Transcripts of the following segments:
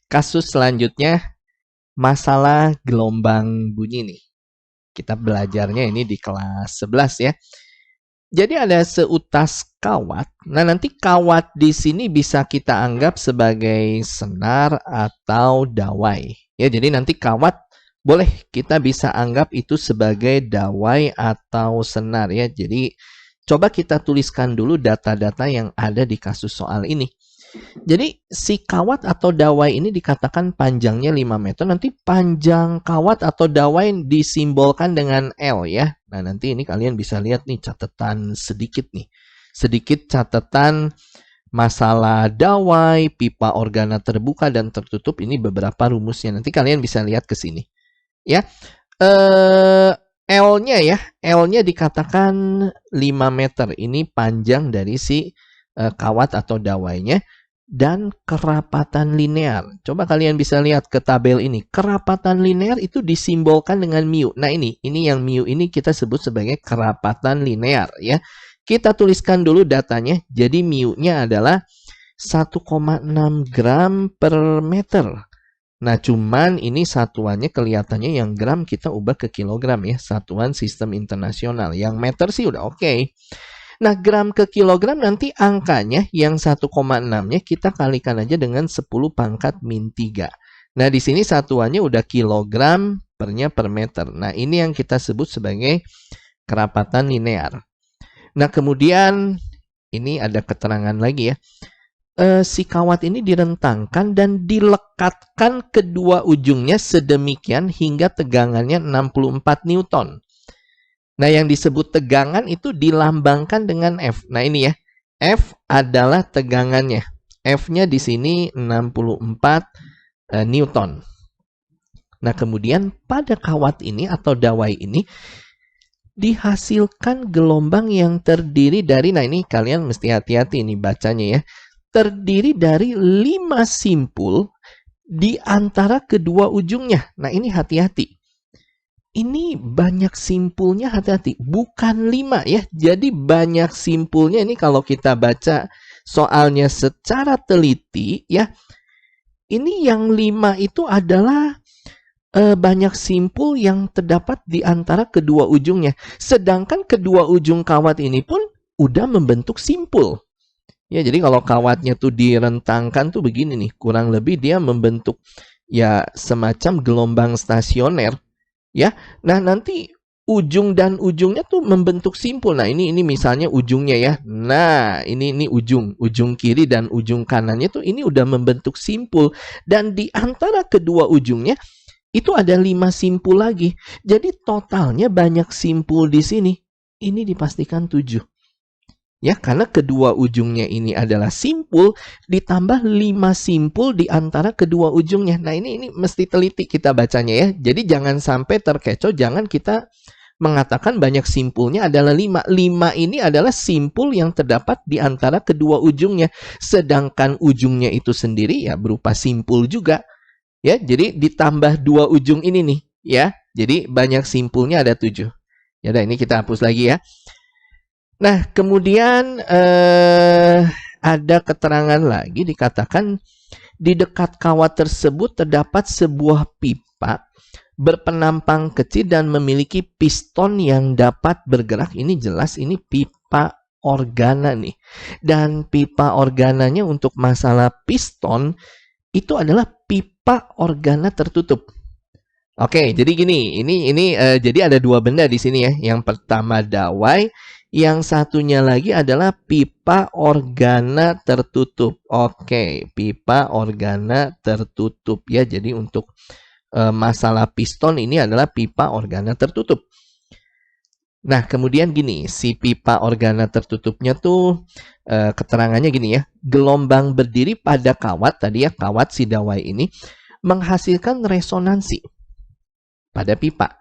Kasus selanjutnya, masalah gelombang bunyi nih. Kita belajarnya ini di kelas 11 ya. Jadi ada seutas kawat. Nah, nanti kawat di sini bisa kita anggap sebagai senar atau dawai. Ya, jadi nanti kawat boleh kita bisa anggap itu sebagai dawai atau senar ya. Jadi coba kita tuliskan dulu data-data yang ada di kasus soal ini. Jadi si kawat atau dawai ini dikatakan panjangnya 5 meter. Nanti panjang kawat atau dawai disimbolkan dengan L ya. Nah, nanti ini kalian bisa lihat nih catatan sedikit nih. Sedikit catatan masalah dawai, pipa organa terbuka dan tertutup. Ini beberapa rumusnya. Nanti kalian bisa lihat ke sini. Ya. L-nya ya. L-nya dikatakan 5 meter. Ini panjang dari si kawat atau dawainya. Dan kerapatan linear. Coba kalian bisa lihat ke tabel ini. Kerapatan linear itu disimbolkan dengan mu. Nah ini yang mu ini kita sebut sebagai kerapatan linear ya. Kita tuliskan dulu datanya. Jadi mu-nya adalah 1,6 gram per meter. Nah cuman ini satuannya kelihatannya yang gram kita ubah ke kilogram ya. Satuan sistem internasional. Yang meter sih udah oke. Nah, gram ke kilogram nanti angkanya yang 1,6-nya kita kalikan aja dengan 10 pangkat min 3. Nah, di sini satuannya udah kilogram pernya per meter. Nah, ini yang kita sebut sebagai kerapatan linear. Nah, kemudian ini ada keterangan lagi ya. Si kawat ini direntangkan dan dilekatkan kedua ujungnya sedemikian hingga tegangannya 64 Newton. Nah, yang disebut tegangan itu dilambangkan dengan F. Nah, ini ya. F adalah tegangannya. F-nya di sini 64 Newton. Nah, kemudian pada kawat ini atau dawai ini dihasilkan gelombang yang terdiri dari, nah ini kalian mesti hati-hati ini bacanya ya. Terdiri dari 5 simpul di antara kedua ujungnya. Nah, ini hati-hati. Ini banyak simpulnya, hati-hati. Bukan 5 ya. Jadi banyak simpulnya ini kalau kita baca soalnya secara teliti ya. Ini yang 5 itu adalah banyak simpul yang terdapat di antara kedua ujungnya. Sedangkan kedua ujung kawat ini pun udah membentuk simpul. Ya, jadi kalau kawatnya tuh direntangkan tuh begini nih. Kurang lebih dia membentuk ya semacam gelombang stasioner. Ya, nah nanti ujung dan ujungnya tuh membentuk simpul. Nah ini misalnya ujungnya ya. Nah ini ujung kiri dan ujung kanannya tuh ini udah membentuk simpul. Dan di antara kedua ujungnya itu ada 5 simpul lagi. Jadi totalnya banyak simpul di sini. Ini dipastikan 7. Ya, karena kedua ujungnya ini adalah simpul ditambah 5 simpul di antara kedua ujungnya. Nah, ini mesti teliti kita bacanya ya. Jadi jangan sampai terkecoh, jangan kita mengatakan banyak simpulnya adalah 5. 5 ini adalah simpul yang terdapat di antara kedua ujungnya. Sedangkan ujungnya itu sendiri ya berupa simpul juga. Ya, jadi ditambah 2 ujung ini nih, ya. Jadi banyak simpulnya ada 7. Ya udah, ini kita hapus lagi ya. Nah, kemudian ada keterangan lagi dikatakan di dekat kawat tersebut terdapat sebuah pipa berpenampang kecil dan memiliki piston yang dapat bergerak. Ini jelas ini pipa organa nih. Dan pipa organanya untuk masalah piston itu adalah pipa organa tertutup. Oke, jadi gini, ini jadi ada 2 benda di sini ya. Yang pertama dawai, yang satunya lagi adalah pipa organa tertutup. Oke, pipa organa tertutup ya. Jadi untuk masalah piston ini adalah pipa organa tertutup. Nah, kemudian gini, si pipa organa tertutupnya tuh keterangannya gini ya. Gelombang berdiri pada kawat, tadi ya kawat si dawai ini, menghasilkan resonansi pada pipa.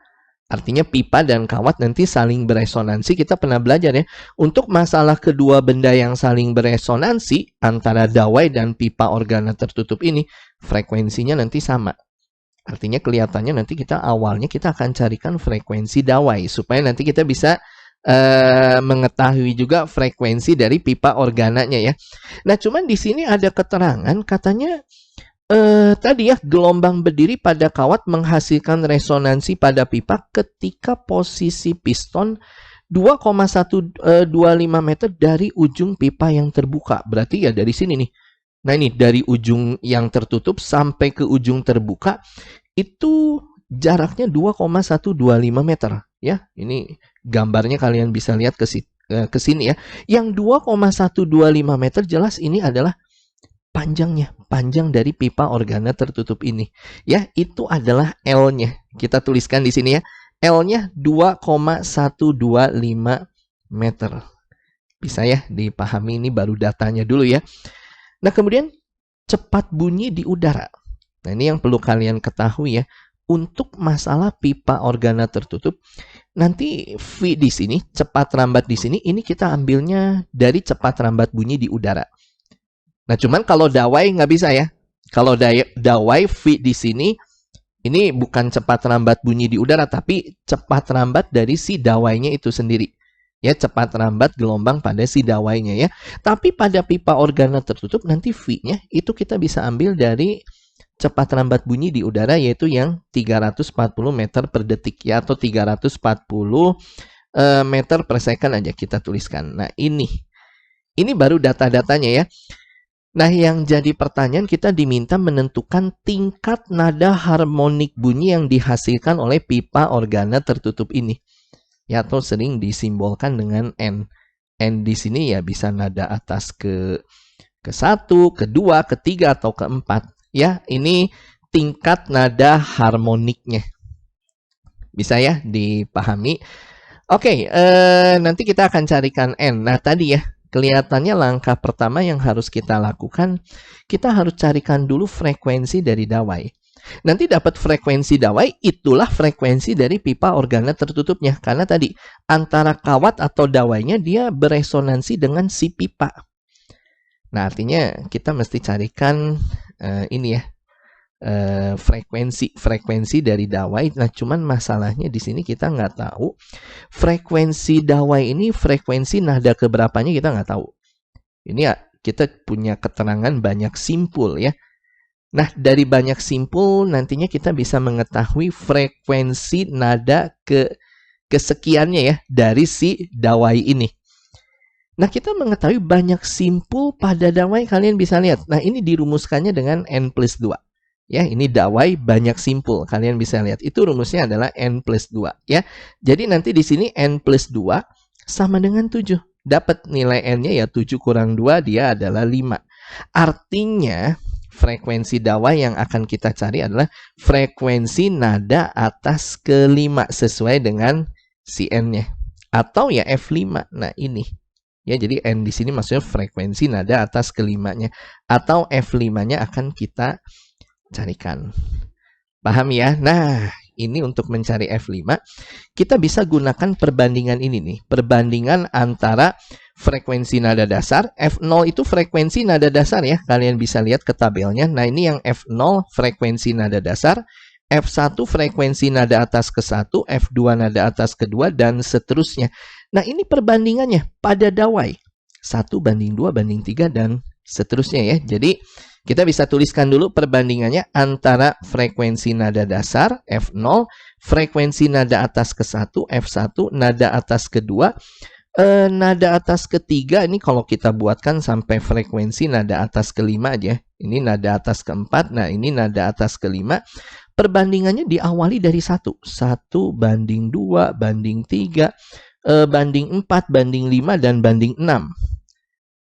Artinya pipa dan kawat nanti saling beresonansi. Kita pernah belajar ya. Untuk masalah kedua benda yang saling beresonansi antara dawai dan pipa organa tertutup ini, frekuensinya nanti sama. Artinya kelihatannya nanti kita awalnya kita akan carikan frekuensi dawai. Supaya nanti kita bisa mengetahui juga frekuensi dari pipa organanya ya. Nah cuman di sini ada keterangan katanya Tadi ya, gelombang berdiri pada kawat menghasilkan resonansi pada pipa ketika posisi piston 2,125 meter dari ujung pipa yang terbuka. Berarti ya dari sini nih. Nah ini dari ujung yang tertutup sampai ke ujung terbuka itu jaraknya 2,125 meter ya. Ini gambarnya kalian bisa lihat ke sini ya. Yang 2,125 meter jelas ini adalah panjangnya, panjang dari pipa organa tertutup ini. Ya, itu adalah L-nya. Kita tuliskan di sini ya. L-nya 2,125 meter. Bisa ya dipahami, ini baru datanya dulu ya. Nah, kemudian cepat bunyi di udara. Nah, ini yang perlu kalian ketahui ya. Untuk masalah pipa organa tertutup, nanti V di sini, cepat rambat di sini, ini kita ambilnya dari cepat rambat bunyi di udara. Nah, cuman kalau dawai nggak bisa ya. Kalau dawai V di sini, ini bukan cepat rambat bunyi di udara, tapi cepat rambat dari si dawainya itu sendiri. Ya, cepat rambat gelombang pada si dawainya ya. Tapi pada pipa organa tertutup, nanti V-nya itu kita bisa ambil dari cepat rambat bunyi di udara, yaitu yang 340 meter per detik ya, atau 340 meter per second aja kita tuliskan. Nah, ini baru data-datanya ya. Nah, yang jadi pertanyaan, kita diminta menentukan tingkat nada harmonik bunyi yang dihasilkan oleh pipa organa tertutup ini. Ya, atau sering disimbolkan dengan N. N di sini ya bisa nada atas ke 1, kedua, ketiga, atau keempat. Ya, ini tingkat nada harmoniknya. Bisa ya dipahami? Oke, nanti kita akan carikan N. Nah, tadi ya. Kelihatannya langkah pertama yang harus kita lakukan, kita harus carikan dulu frekuensi dari dawai. Nanti dapat frekuensi dawai, itulah frekuensi dari pipa organa tertutupnya. Karena tadi, antara kawat atau dawainya dia beresonansi dengan si pipa. Nah, artinya kita mesti carikan ini ya, frekuensi dari dawai. Nah, cuman masalahnya di sini kita nggak tahu frekuensi dawai ini, frekuensi nada keberapanya kita nggak tahu. Ini ya kita punya keterangan banyak simpul ya. Nah, dari banyak simpul nantinya kita bisa mengetahui frekuensi nada kesekiannya ya dari si dawai ini. Nah, kita mengetahui banyak simpul pada dawai, kalian bisa lihat. Nah, ini dirumuskannya dengan N+2. Ya, ini dawai banyak simpul. Kalian bisa lihat. Itu rumusnya adalah N+2. Ya. Jadi nanti di sini N+2 sama dengan 7. Dapat nilai N-nya ya 7 kurang 2, dia adalah 5. Artinya, frekuensi dawai yang akan kita cari adalah frekuensi nada atas ke-5 sesuai dengan si N-nya. Atau ya F5. Nah, ini. Ya, jadi N di sini maksudnya frekuensi nada atas ke-5-nya. Atau F5-nya akan kita carikan. Paham ya? Nah, ini untuk mencari F5, kita bisa gunakan perbandingan ini nih. Perbandingan antara frekuensi nada dasar. F0 itu frekuensi nada dasar ya. Kalian bisa lihat ke tabelnya. Nah, ini yang F0 frekuensi nada dasar. F1 frekuensi nada atas ke-1. F2 nada atas ke-2. Dan seterusnya. Nah, ini perbandingannya pada dawai. 1:2:3 dan seterusnya ya. Jadi, kita bisa tuliskan dulu perbandingannya antara frekuensi nada dasar, F0, frekuensi nada atas ke-1, F1, nada atas ke-2, nada atas ke-3, ini kalau kita buatkan sampai frekuensi nada atas ke-5 aja. Ini nada atas ke-4, nah ini nada atas ke-5. Perbandingannya diawali dari 1. 1:2:3, banding 4, banding 5, dan banding 6.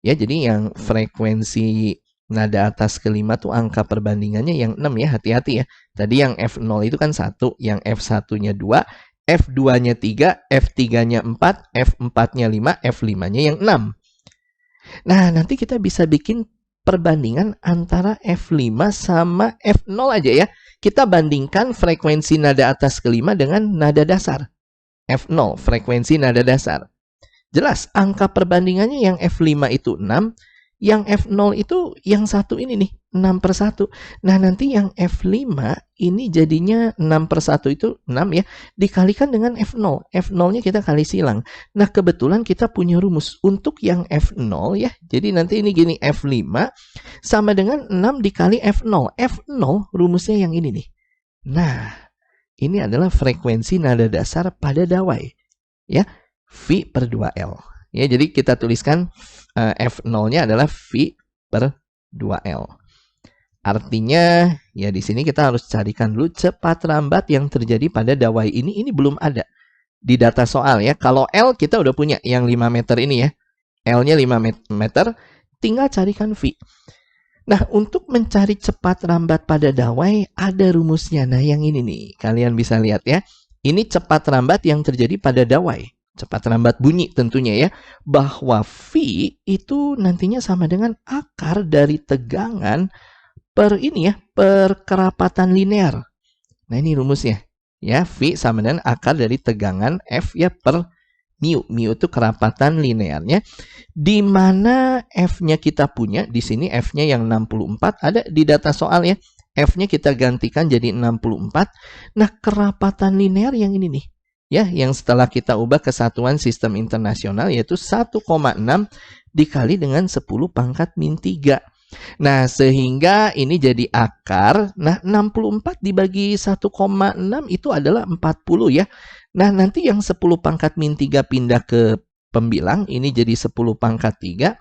Ya, jadi yang frekuensi nada atas ke-5 tuh angka perbandingannya yang 6 ya, hati-hati ya. Tadi yang F0 itu kan 1, yang F1-nya 2, F2-nya 3, F3-nya 4, F4-nya 5, F5-nya yang 6. Nah, nanti kita bisa bikin perbandingan antara F5 sama F0 aja ya. Kita bandingkan frekuensi nada atas ke-5 dengan nada dasar. F0, frekuensi nada dasar. Jelas, angka perbandingannya yang F5 itu 6, yang F0 itu yang 1 ini nih, 6/1. Nah, nanti yang F5 ini jadinya 6/1 itu 6 ya, dikalikan dengan F0. F0-nya kita kali silang. Nah, kebetulan kita punya rumus untuk yang F0 ya. Jadi nanti ini gini, F5 sama dengan 6 dikali F0. F0 rumusnya yang ini nih. Nah, ini adalah frekuensi nada dasar pada dawai. Ya, V/2L. Ya, jadi kita tuliskan F0-nya adalah V/2L. Artinya, ya di sini kita harus carikan dulu cepat lambat yang terjadi pada dawai ini. Ini belum ada di data soal ya. Kalau L kita udah punya yang 5 meter ini ya. L-nya 5 meter, tinggal carikan V. Nah, untuk mencari cepat lambat pada dawai, ada rumusnya. Nah, yang ini nih, kalian bisa lihat ya. Ini cepat lambat yang terjadi pada dawai. Cepat lambat bunyi tentunya ya. Bahwa V itu nantinya sama dengan akar dari tegangan per ini ya, per kerapatan linear. Nah, ini rumusnya. Ya, V sama dengan akar dari tegangan F ya per mu. Mu itu kerapatan linearnya. Di mana F-nya kita punya, di sini F-nya yang 64 ada di data soal ya. F-nya kita gantikan jadi 64. Nah, kerapatan linear yang ini nih. Ya, yang setelah kita ubah ke satuan sistem internasional yaitu 1,6 dikali dengan 10⁻⁻3. Nah, sehingga ini jadi akar. Nah, 64 dibagi 1,6 itu adalah 40 ya. Nah, nanti yang 10⁻3 pindah ke pembilang, ini jadi 10⁻3.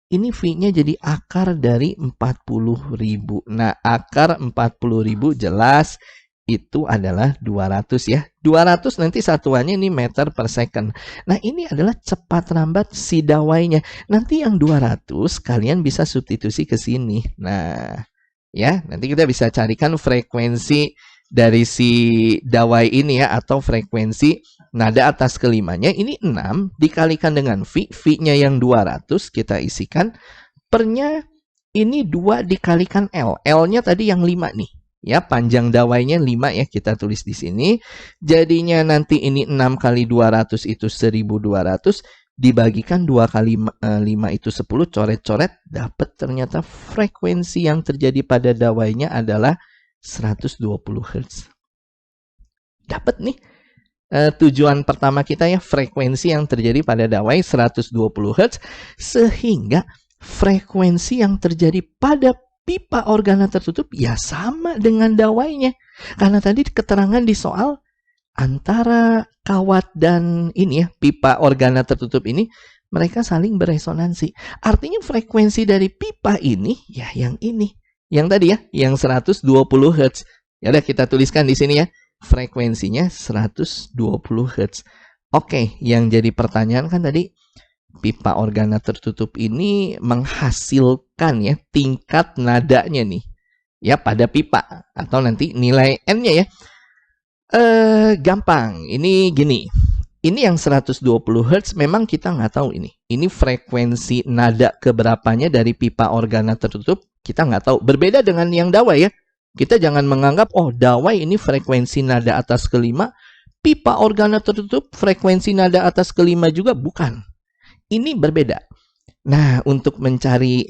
Ini V-nya jadi akar dari 40.000. Nah, akar 40.000 jelas itu adalah 200 ya. 200 nanti satuannya ini meter per second. Nah, ini adalah cepat lambat si dawainya. Nanti yang 200 kalian bisa substitusi ke sini. Nah, ya, nanti kita bisa carikan frekuensi dari si dawai ini ya, atau frekuensi nada atas kelimanya. Ini 6 dikalikan dengan V. V-nya yang 200 kita isikan. Pernya ini 2 dikalikan L. L-nya tadi yang 5 nih. Ya, panjang dawainya 5 ya, kita tulis di sini. Jadinya nanti ini 6 kali 200 itu 1200. Dibagikan 2 kali 5 itu 10. Coret-coret, dapat ternyata frekuensi yang terjadi pada dawainya adalah 120 Hz. Dapat nih. Tujuan pertama kita ya, frekuensi yang terjadi pada dawai 120 Hz. Sehingga frekuensi yang terjadi pada pipa organa tertutup ya sama dengan dawainya. Karena tadi keterangan di soal antara kawat dan ini ya, pipa organa tertutup ini, mereka saling beresonansi. Artinya frekuensi dari pipa ini ya yang ini. Yang tadi ya, yang 120 Hz. Ya udah kita tuliskan di sini ya. Frekuensinya 120 Hz. Oke, yang jadi pertanyaan kan tadi, pipa organa tertutup ini menghasilkan ya tingkat nadanya nih ya pada pipa, atau nanti nilai N-nya ya. Gampang, ini gini. Ini yang 120 Hz memang kita nggak tahu ini. Ini frekuensi nada keberapanya dari pipa organa tertutup, kita nggak tahu. Berbeda dengan yang dawai ya. Kita jangan menganggap, oh dawai ini frekuensi nada atas kelima, pipa organa tertutup frekuensi nada atas kelima juga, bukan. Ini berbeda. Nah, untuk mencari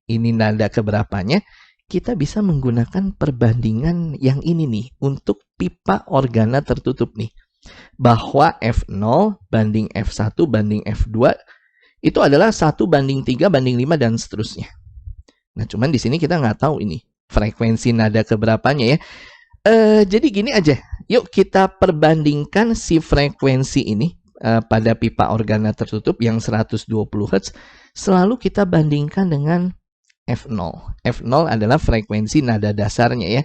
ini nada keberapanya, kita bisa menggunakan perbandingan yang ini nih, untuk pipa organa tertutup nih. Bahwa F0 banding F1 banding F2, itu adalah 1:3:5 dan seterusnya. Nah, cuman di sini kita nggak tahu ini, frekuensi nada keberapanya ya. Jadi gini aja, yuk kita perbandingkan si frekuensi ini. Pada pipa organa tertutup yang 120 Hz, selalu kita bandingkan dengan F0. F0 adalah frekuensi nada dasarnya ya.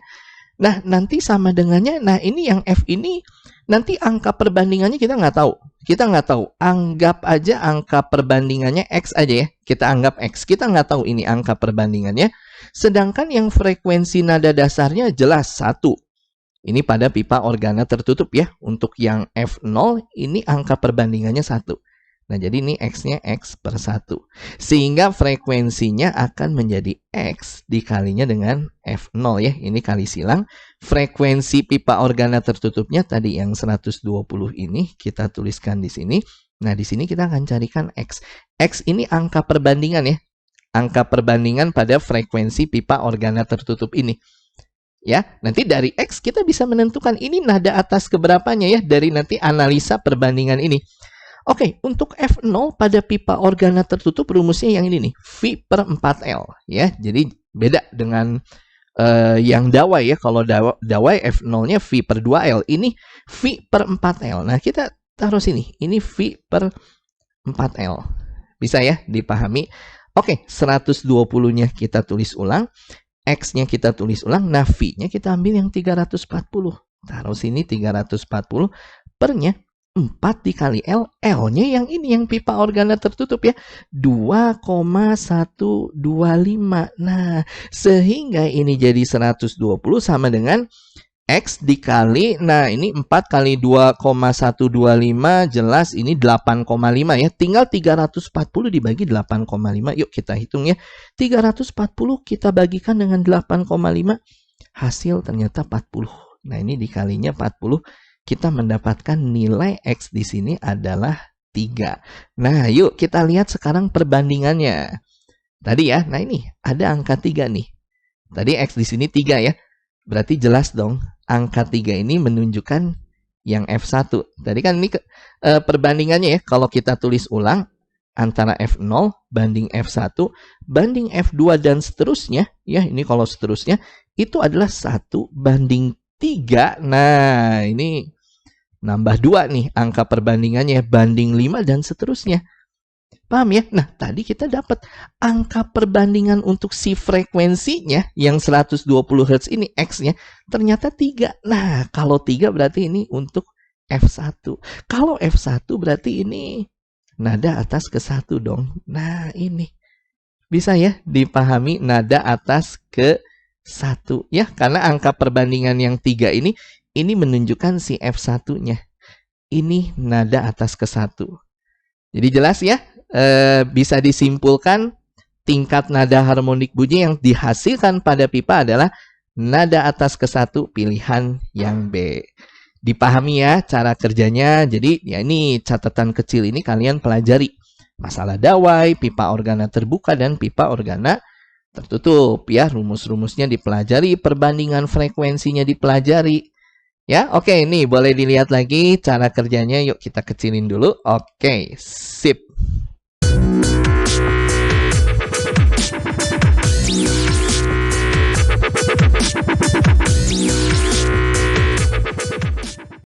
Nah, nanti sama dengannya, nah ini yang F ini, nanti angka perbandingannya kita nggak tahu. Kita nggak tahu, anggap aja angka perbandingannya X aja ya. Kita anggap X, kita nggak tahu ini angka perbandingannya. Sedangkan yang frekuensi nada dasarnya jelas 1. Ini pada pipa organa tertutup ya. Untuk yang F0 ini angka perbandingannya 1. Nah, jadi ini X-nya X per 1. Sehingga frekuensinya akan menjadi X dikalinya dengan F0 ya. Ini kali silang. Frekuensi pipa organa tertutupnya tadi yang 120 ini kita tuliskan di sini. Nah, di sini kita akan carikan X. X ini angka perbandingan ya. angka perbandingan pada frekuensi pipa organa tertutup ini. Ya, nanti dari X kita bisa menentukan ini nada atas keberapanya ya dari nanti analisa perbandingan ini. Oke, untuk F0 pada pipa organa tertutup rumusnya yang ini nih, V per 4L ya. Jadi beda dengan yang dawai ya. Kalau dawai F0-nya V per 2L, ini V per 4L. Nah, kita taruh sini, ini V per 4L. Bisa ya dipahami? Oke, 120-nya kita tulis ulang. X-nya kita tulis ulang, nah V-nya kita ambil yang 340. Taruh sini 340, pernya 4 dikali L, L-nya yang ini, yang pipa organa tertutup ya, 2,125. Nah, sehingga ini jadi 120 sama dengan X dikali, nah ini 4 kali 2,125 jelas ini 8,5 ya. Tinggal 340 dibagi 8,5. Yuk kita hitung ya. 340 kita bagikan dengan 8,5. Hasil ternyata 40. Nah ini dikalinya 40. Kita mendapatkan nilai X di sini adalah 3. Nah yuk kita lihat sekarang perbandingannya. Tadi ya, nah ini ada angka 3 nih. Tadi X di sini 3 ya. Berarti jelas dong, angka 3 ini menunjukkan yang F1. Tadi kan ini perbandingannya ya, kalau kita tulis ulang, antara F0 banding F1, banding F2 dan seterusnya, ya ini kalau seterusnya, itu adalah 1 banding 3. Nah, ini nambah 2 nih, angka perbandingannya, banding 5 dan seterusnya. Paham ya? Nah, tadi kita dapat angka perbandingan untuk si frekuensinya yang 120 Hz ini, X-nya, ternyata 3. Nah, kalau 3 berarti ini untuk F1. Kalau F1 berarti ini nada atas ke 1 dong. Nah, ini. Bisa ya dipahami nada atas ke 1. Ya, karena angka perbandingan yang 3 ini menunjukkan si F1-nya. Ini nada atas ke 1. Jadi jelas ya? Bisa disimpulkan tingkat nada harmonik bunyi yang dihasilkan pada pipa adalah nada atas ke 1 pilihan yang B. Dipahami ya cara kerjanya. Jadi ya ini catatan kecil ini kalian pelajari. Masalah dawai, pipa organa terbuka dan pipa organa tertutup ya. Rumus-rumusnya dipelajari, perbandingan frekuensinya dipelajari. Ya, oke, ini boleh dilihat lagi cara kerjanya. Yuk kita kecilin dulu. Oke, sip.